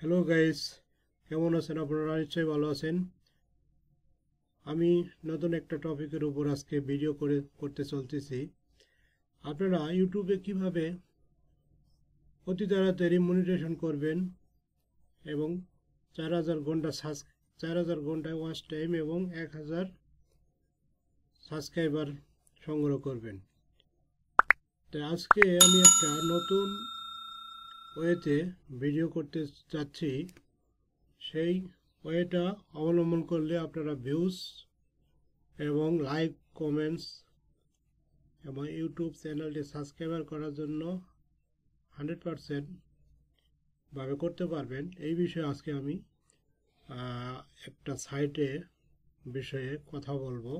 Hello guys, কেমন আছেন? আপনারা নিশ্চয়ই ভালো আছেন। আমি নতুন একটা টপিকের উপর আজকে ভিডিও করতে চলতেছি। আপনারা ইউটিউবে কিভাবে অতি তাড়াতাড়ি মনিটাইজেশন করবেন এবং 4000 ঘন্টা ওয়াচ টাইম এবং 1000 সাবস্ক্রাইবার সংগ্রহ করবেন। তাই আজকে আমি একটা নতুন ওয়েতে ভিডিও করতে যাচ্ছি। সেই ওয়েটা অবলম্বন করলে আপনারা ভিউজ এবং লাইক, কমেন্টস এবং ইউটিউব চ্যানেলটি সাবস্ক্রাইবার করার জন্য 100% ভাবে করতে পারবেন। এই বিষয়ে আজকে আমি একটা সাইটে বিষয়ে কথা বলবো।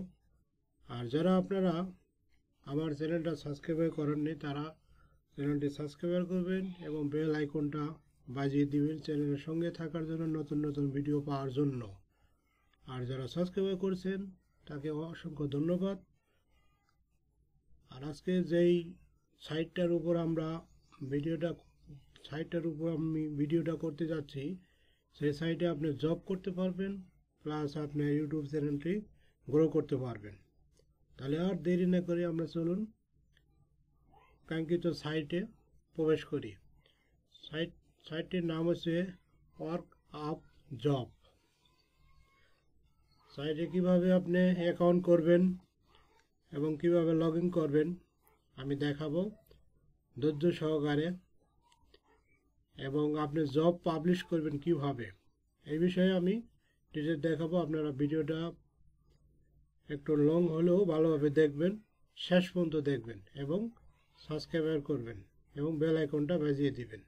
আর যারা আপনারা আমার চ্যানেলটা সাবস্ক্রাইব করেননি তারা চ্যানেলটি সাবস্ক্রাইব করবেন এবং বেল আইকনটা বাজিয়ে দিবেন চ্যানেলের সঙ্গে থাকার জন্য, নতুন নতুন ভিডিও পাওয়ার জন্য। আর যারা সাবস্ক্রাইব করছেন তাকে অসংখ্য ধন্যবাদ। আর আজকে যেই সাইটটার উপর আমি ভিডিওটা করতে যাচ্ছি, সেই সাইটে আপনি জব করতে পারবেন, প্লাস আপনি ইউটিউব চ্যানেলটি গ্রো করতে পারবেন। তাহলে আর দেরি না করে আমরা চলুন কাঙ্ক্ষিত সাইটে প্রবেশ করি। সাইটটির নাম হচ্ছে ওয়ার্ক আপ জব। সাইটে কিভাবে আপনি অ্যাকাউন্ট করবেন এবং কিভাবে লগ ইন করবেন আমি দেখাবো ধৈর্য সহকারে, এবং আপনি জব পাবলিশ করবেন কিভাবে এই বিষয়ে আমি ডিটেইলস দেখাবো। আপনারা ভিডিওটা একটু লং হলেও ভালোভাবে দেখবেন, শেষ পর্যন্ত দেখবেন এবং সাবস্ক্রাইব করবেন এবং বেল আইকনটা বাজিয়ে দিবেন।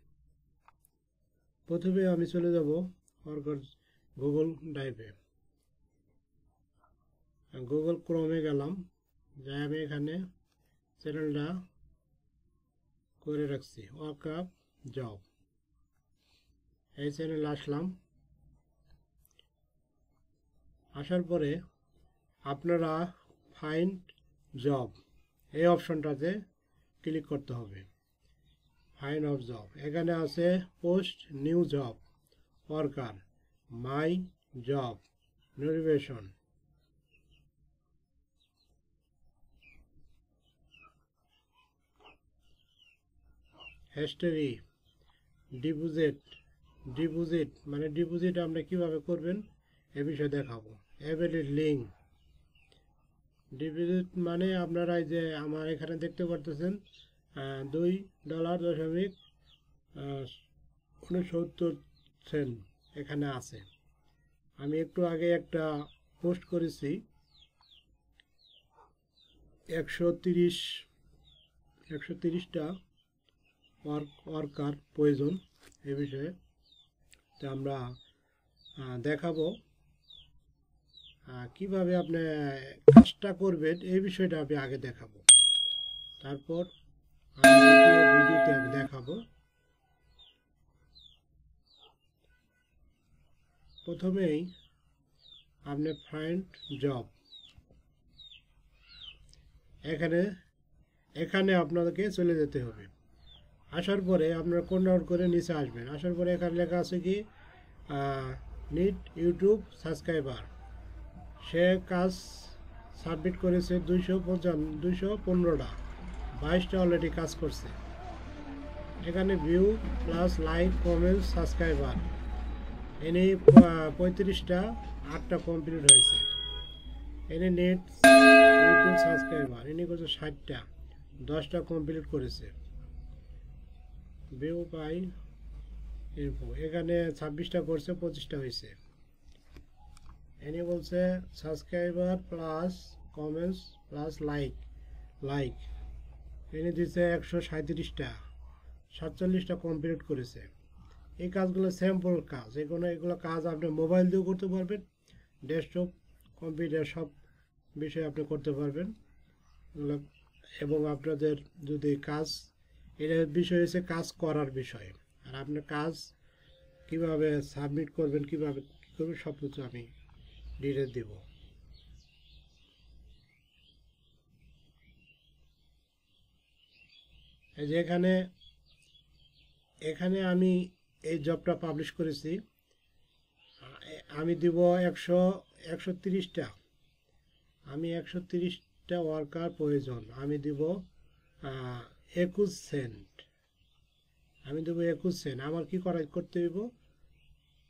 প্রথমে আমি চলে যাব গুগল ড্রাইভে, গুগল ক্রোমে গেলাম, যাই আমি এখানে চ্যানেলটা করে রাখছি ওয়ার্ক আপ জব। এই চ্যানেলে আসলাম। আসার পরে আপনারা ফাইন্ড জব এই অপশনটাতে ক্লিক করতে হবে। ফাইন্ড অফ জব, এখানে আছে post, new job, worker, my job, notification, history, deposit মানে ডিপোজিট আপনি কিভাবে করবেন এ বিষয়ে দেখাবো। অ্যাভেলেবল লিঙ্ক, ডিপোজিট মানে আপনারা এই যে আমার এখানে দেখতে পারতেছেন $2.69 এখানে আছে। আমি একটু আগে একটা পোস্ট করেছি 130টা ওয়ার্কার প্রয়োজন এ বিষয়ে। তো আমরা দেখাবো কিভাবে আপনি কাজটা করবেন এই বিষয়টা আমি আগে দেখাবো, তারপর ভিডিওতে আমি দেখাবো। প্রথমেই আপনি ফাইন্ড জব, এখানে আপনাদেরকে চলে যেতে হবে। আসার পরে আপনারা কন্ট্রোল করে নিচে আসবেন। আসার পরে এখানে লেখা আছে কি নিড ইউটিউব সাবস্ক্রাইবার। সে কাজ সাবমিট করেছে 215টা, 22টা অলরেডি কাজ করছে। এখানে view plus like, comment, subscriber এনে 35টা, 8টা কমপ্লিট হয়েছে। এনে নেট ইউটিউব সাবস্ক্রাইবার এনে করছে 60টা, 10টা কমপ্লিট করেছে। ভিউ পাই ইনফো এখানে 26টা করছে, 25টা হয়েছে। এনে বলছে subscriber plus comments plus like এনে দিচ্ছে 137টা, 47টা কমপ্লিট করেছে। এই কাজগুলো স্যাম্পল কাজ, এগুলো কাজ আপনি মোবাইল দিয়েও করতে পারবেন, ডেস্কটপ, কম্পিউটার সব বিষয়ে আপনি করতে পারবেন। এবং আপনাদের যদি কাজ, এটার বিষয় হচ্ছে কাজ করার বিষয়, আর আপনার কাজ কিভাবে সাবমিট করবেন, কিভাবে কী করবেন সব কিছু আমি ডিটেল দেব। এই যে এখানে আমি এই জবটা পাবলিশ করেছি, আমি দিব 130টা। আমি 130টা ওয়ার্কার প্রয়োজন, আমি দিব 21 সেন্ট। আমি দেবো 21 সেন্ট। আমার কি করতে হইব,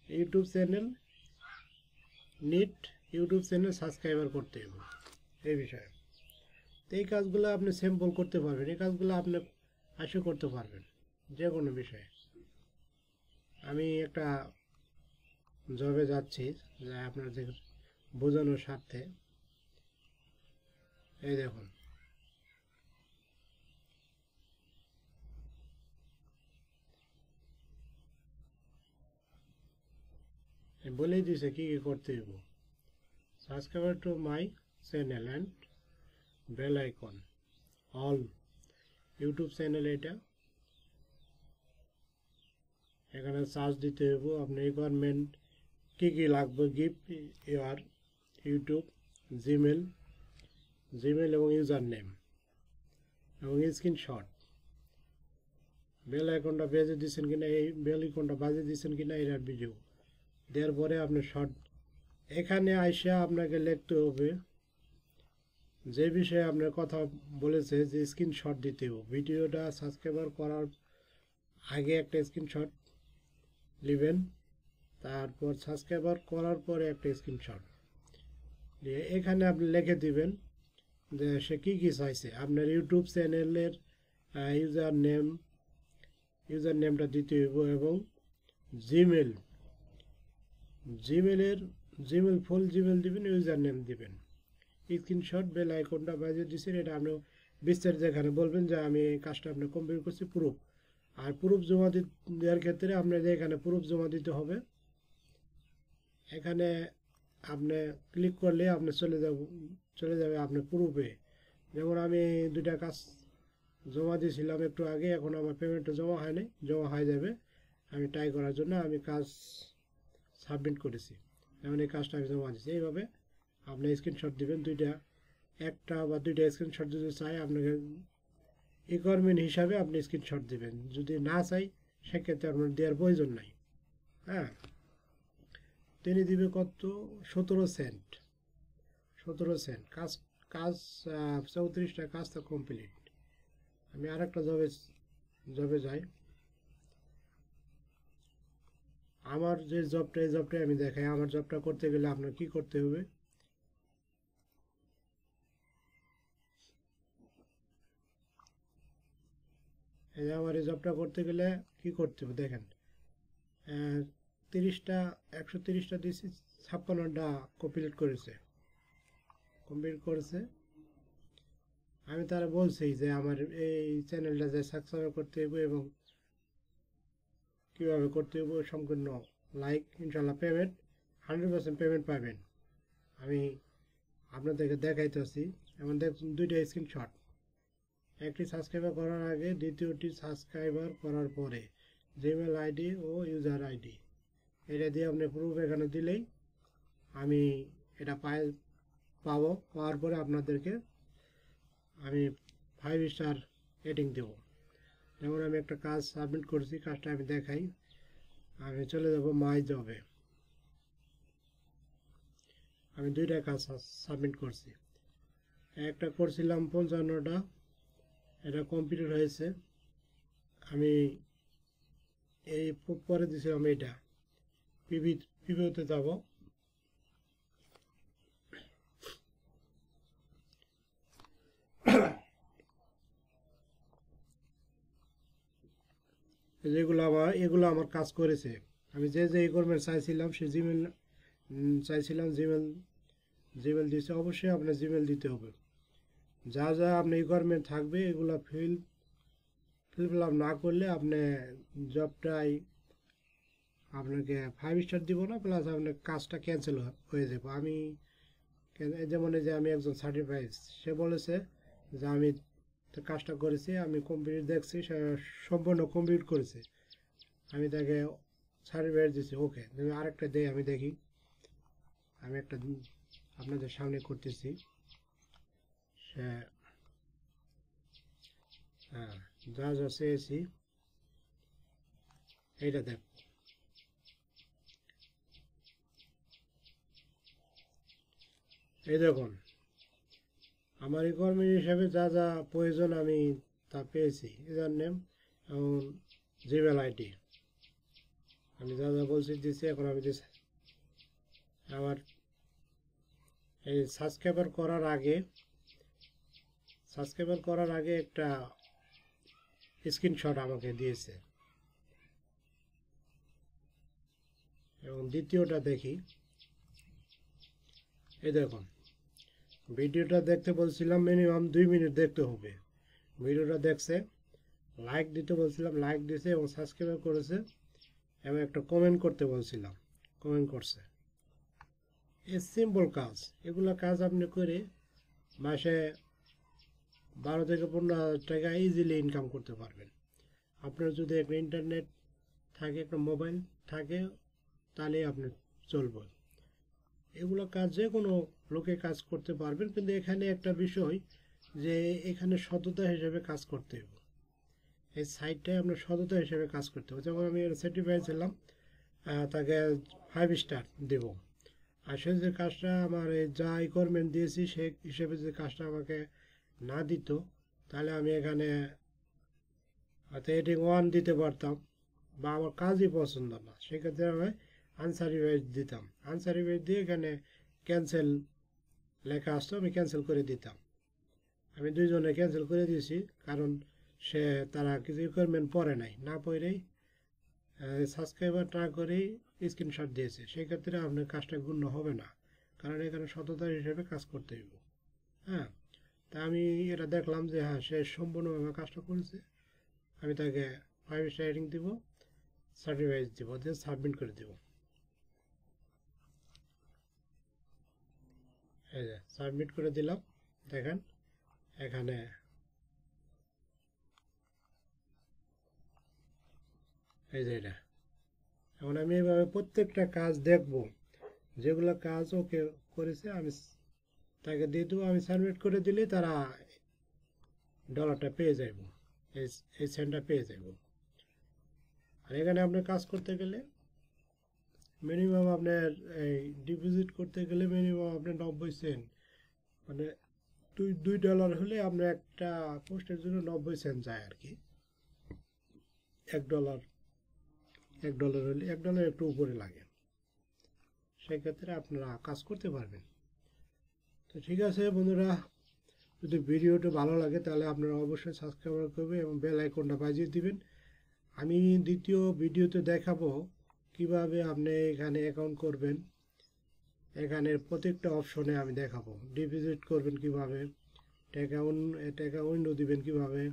YouTube channel YouTube channel subscriber করতে হইব এই বিষয়ে। তো এই কাজগুলো আপনি সিম্পল করতে পারবেন, এই কাজগুলো আপনি আশা করতে পারবেন যে কোনো বিষয়ে। আমি একটা জবে যাচ্ছি যা আপনাদের বোঝানোর স্বার্থে। এই দেখুন, বলেই দিয়েছে কি কি করতে হইব। Subscribe to my channel and bell icon all YouTube channel. এটা এখানে সার্চ দিতে হইব আপনি রিকোয়ারমেন্ট কি কি লাগবে, গিফট ইয়ার ইউটিউব, জিমেল এবং ইউজার নেম এবং স্ক্রিনশট। বেল আইকনটা বেজে দিচ্ছেন কিনা, এই বেল আইকনটা বাজে দিচ্ছেন কিনা এর ভিডিও দেওয়ার পরে আপনি শর্ট এখানে আইসা আপনাকে লিখতে হবে যে বিষয়ে আপনার কথা বলেছে, যে স্ক্রিনশট দিতে হবে। ভিডিওটা সাবস্ক্রাইবার করার আগে একটা স্ক্রিনশট নেবেন, তারপর সাবস্ক্রাইবার করার পরে একটা স্ক্রিনশট দিয়ে এখানে আপনি লিখে দিবেন যে সে কী কী চাইছে। আপনার ইউটিউব চ্যানেলের ইউজার নেমটা দিতে হইব এবং ফুল জিমেল দিবেন, ইউজার নেম দিবেন, স্ক্রিনশট বেল আইকনটা বাজিয়ে দিচ্ছেন। এটা আপনি বিস্তারিত এখানে বলবেন যে আমি এই কাজটা আপনি কমপ্লিট করছি। প্রুফ আর প্রুফ জমা দেওয়ার ক্ষেত্রে আপনাদের এখানে প্রুফ জমা দিতে হবে। এখানে আপনি ক্লিক করলে আপনি চলে যাবে আপনি প্রুফে। যেমন আমি 2টা কাজ জমা দিয়েছিলাম একটু আগে, এখন আমার পেমেন্টটা জমা হয়নি, জমা হয়ে যাবে। আমি ট্রাই করার জন্য আমি কাজ সাবমিট করেছি, যেমন এই কাজটা আমি জমা দিচ্ছি। এইভাবে আপনি স্ক্রিনশট দিবেন একটা বা 2টা স্ক্রিনশট যদি চাই আপনাকে রিকোয়ারমেন্ট হিসাবে আপনি স্ক্রিনশট দিবেন। যদি না চাই সেক্ষেত্রে আপনার দেওয়ার প্রয়োজন নাই। হ্যাঁ, তিনি দিবে কত, 17 সেন্ট। কাজ 34টা কাজ তো কমপ্লিট। আমি আরেকটা জবে যাই। আমার যে জবটা, এই জবটাই আমি দেখাই। আমার জবটা করতে গেলে আপনার কি করতে হবে, এই যে আমার এই জবটা করতে গেলে কি করতে হবে দেখেন। 130টা দিয়েছি, 56টা কমপ্লিট করেছে। আমি তারা বলছি যে আমার এই চ্যানেলটা যে সাবস্ক্রাইব করতে হবে এবং কীভাবে করতে হবে সম্পূর্ণ লাইক, ইনশাল্লাহ পেমেন্ট 100% পেমেন্ট পাবেন। আমি আপনাদেরকে দেখাইতেছি। এমন দেখুন 2টা স্ক্রিনশট, একটি সাবস্ক্রাইবার করার আগে, দ্বিতীয়টি সাবস্ক্রাইবার করার পরে, জিমেল আইডি ও ইউজার আইডি। এটা দিয়ে আপনি প্রুফ এখানে দিলেই আমি এটা পাওয়ার পরে আপনাদেরকে আমি 5 স্টার রেটিং দেব। যেমন আমি একটা কাজ সাবমিট করছি, কাজটা আমি দেখাই। আমি চলে যাব মাই জবে। আমি 2টা কাজ সাবমিট করছি। একটা করছিলাম 55টা, এটা কমপ্লিট হয়েছে। আমি এই পরে দিয়েছিলাম এটা পিভিতে যাব। এগুলো আমার কাজ করেছে। আমি যে রিকোয়ারমেন্ট চাইছিলাম সে জিমেল চাইছিলাম, জিমেল দিয়েছে। অবশ্যই আপনার জিমেল দিতে হবে। যা আপনার রিকোয়ারমেন্ট থাকবে এগুলো ফিল আপ না করলে আপনি জবটাই আপনাকে 5 স্টার দিব না, প্লাস আপনার কাজটা ক্যান্সেল হয়ে যাবে। আমি যেমন এই যে আমি একজন সার্টিফাইড, সে বলেছে যে আমি কাজটা করেছি, আমি কমপ্লিট দেখছি, সে সম্পূর্ণ কমপ্লিট করেছে। আমি তাকে সার্টিফাইড দিচ্ছি। ওকে, আরেকটা দেই, আমি দেখি। আমি একটা আপনাদের সামনে করতেছি। সে হ্যাঁ, যা চেয়েছি এইটা দেখ, এই দেখুন আমার রিকোয়ারমেন্ট হিসাবে যা যা প্রয়োজন আমি তা পেয়েছি। ইউজার নেম এবং জিমেল আইডি আমি যা যা বলছি দিচ্ছি। এখন আমি আমার এই সাবস্ক্রাইবার করার আগে একটা স্ক্রিনশট আমাকে দিয়েছে। এবং দ্বিতীয়টা দেখি, এই দেখুন ভিডিওটা দেখতে বলছিলাম মিনিমাম 2 মিনিট দেখতে হবে। ভিডিওটা দেখছে, লাইক দিতে বলছিলাম, লাইক দিয়েছে এবং সাবস্ক্রাইব করেছে এবং একটা কমেন্ট করতে বলছিলাম, কমেন্ট করছে। এই সিম্পল কাজ, এগুলো কাজ আপনি করে মাসে 12 থেকে 15,000 টাকা ইজিলি ইনকাম করতে পারবেন। আপনার যদি একটা ইন্টারনেট থাকে, একটা মোবাইল থাকে, তাহলে আপনি চলবে। এগুলো কাজ যে কোনো লোকে কাজ করতে পারবেন, কিন্তু এখানে একটা বিষয় যে এখানে সততা হিসেবে কাজ করতে হবে। এই সাইটটায় আপনার সততা হিসেবে কাজ করতে হবে। যেমন আমি সার্টিফাই ছিলাম, তাকে 5 স্টার দেব। আর সে যে কাজটা আমার যা রিকোয়ারমেন্ট দিয়েছি সে হিসেবে যে কাজটা আমাকে না দিত, তাহলে আমি এখানে হয়তো রেটিং 1 দিতে পারতাম, বা আমার কাজই পছন্দ না, সেক্ষেত্রে আমি আনসার্টিফাইড দিতাম। আনসার্টিফাইড দিয়ে এখানে ক্যান্সেল লেখা আসতো, আমি ক্যান্সেল করে দিতাম। আমি 2 জনে ক্যান্সেল করে দিয়েছি, কারণ তারা কিছু রিকোয়ারমেন্ট পড়ে নাই, না পড়েই সাবস্ক্রাইবার না করেই স্ক্রিনশট দিয়েছে। সেক্ষেত্রে আপনার কাজটা গণ্য হবে না, কারণ এখানে সততার হিসেবে কাজ করতে হইব। হ্যাঁ, তা আমি এটা দেখলাম যে হ্যাঁ সে সম্পূর্ণভাবে কাজটা করেছে। আমি তাকে 5 স্টার রেটিং দিব, সার্টিফাইড দিব, দিয়ে সাবমিট করে দেব। এই যে সাবমিট করে দিলাম, দেখেন এখানে এই যে এটা। এখন আমি এভাবে প্রত্যেকটা কাজ দেখব, যেগুলো কাজ ওকে করেছে আমি তাকে দিয়ে দেবো। আমি সাবমিট করে দিলে তারা ডলারটা পেয়ে যাব, এই সেন্টটা পেয়ে যাব। আর এখানে আপনার কাজ করতে গেলে মিনিমাম আপনার এই ডিপোজিট করতে গেলে মিনিমাম আপনার 90 সেন্ট, মানে $2 হলে আপনার একটা পোস্টের জন্য 90 সেন্ট যায় আর কি। $1 হলে $1 একটু উপরে লাগে, সেক্ষেত্রে আপনারা কাজ করতে পারবেন। তো ঠিক আছে বন্ধুরা, যদি ভিডিওটা ভালো লাগে তাহলে আপনারা অবশ্যই সাবস্ক্রাইব করবেন এবং বেল আইকনটা বাজিয়ে দিবেন। আমি দ্বিতীয় ভিডিওতে দেখাবো কিভাবে আপনি এখানে অ্যাকাউন্ট করবেন। এখানে প্রত্যেকটা অপশনে আমি দেখাবো, ডিপোজিট করবেন কিভাবে, টাকা উইন্ডো দিবেন কিভাবে,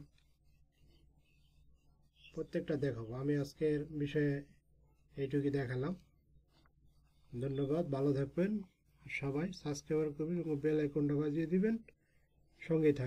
প্রত্যেকটা দেখাবো। আমি আজকের বিষয়ে এইটুকুই দেখালাম। ধন্যবাদ, ভালো থাকবেন সবাই, সাবস্ক্রাইব করবেন এবং বেল আইকনটা বাজিয়ে দিবেন, সঙ্গেই থাকবেন।